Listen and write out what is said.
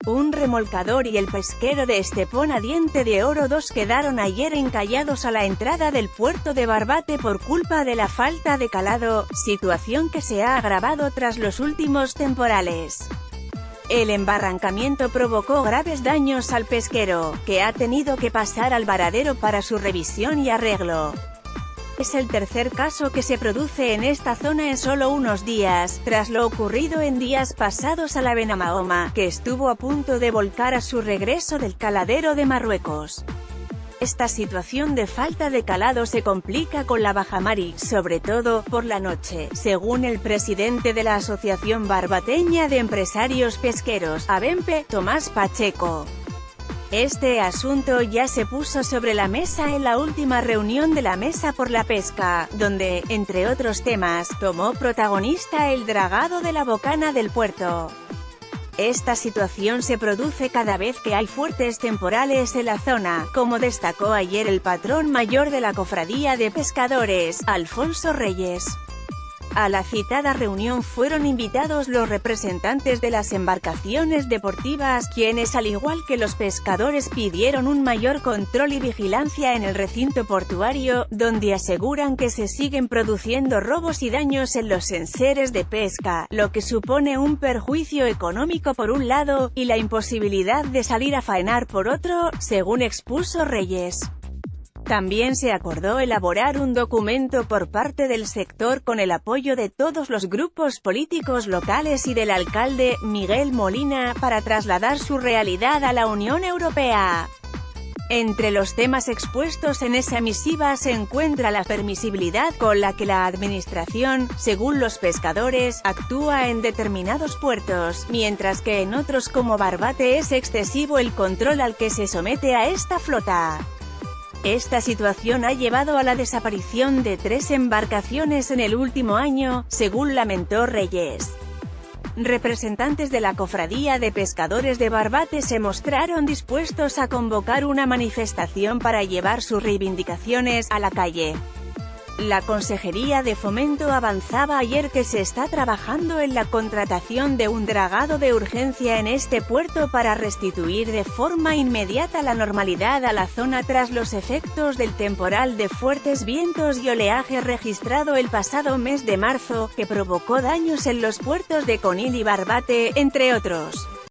Un remolcador y el pesquero de Estepón a Diente de Oro 2 quedaron ayer encallados a la entrada del puerto de Barbate por culpa de la falta de calado, situación que se ha agravado tras los últimos temporales. El embarrancamiento provocó graves daños al pesquero, que ha tenido que pasar al varadero para su revisión y arreglo. Es el tercer caso que se produce en esta zona en solo unos días, tras lo ocurrido en días pasados a la Benamahoma, que estuvo a punto de volcar a su regreso del caladero de Marruecos. Esta situación de falta de calado se complica con la bajamar y, sobre todo, por la noche, según el presidente de la Asociación Barbateña de Empresarios Pesqueros, ABEMPE, Tomás Pacheco. Este asunto ya se puso sobre la mesa en la última reunión de la Mesa por la Pesca, donde, entre otros temas, tomó protagonista el dragado de la bocana del puerto. Esta situación se produce cada vez que hay fuertes temporales en la zona, como destacó ayer el patrón mayor de la Cofradía de Pescadores, Alfonso Reyes. A la citada reunión fueron invitados los representantes de las embarcaciones deportivas, quienes al igual que los pescadores pidieron un mayor control y vigilancia en el recinto portuario, donde aseguran que se siguen produciendo robos y daños en los enseres de pesca, lo que supone un perjuicio económico por un lado, y la imposibilidad de salir a faenar por otro, según expuso Reyes. También se acordó elaborar un documento por parte del sector con el apoyo de todos los grupos políticos locales y del alcalde, Miguel Molina, para trasladar su realidad a la Unión Europea. Entre los temas expuestos en esa misiva se encuentra la permisibilidad con la que la administración, según los pescadores, actúa en determinados puertos, mientras que en otros como Barbate es excesivo el control al que se somete a esta flota. Esta situación ha llevado a la desaparición de 3 embarcaciones en el último año, según lamentó Reyes. Representantes de la Cofradía de Pescadores de Barbate se mostraron dispuestos a convocar una manifestación para llevar sus reivindicaciones a la calle. La Consejería de Fomento avanzaba ayer que se está trabajando en la contratación de un dragado de urgencia en este puerto para restituir de forma inmediata la normalidad a la zona tras los efectos del temporal de fuertes vientos y oleaje registrado el pasado mes de marzo, que provocó daños en los puertos de Conil y Barbate, entre otros.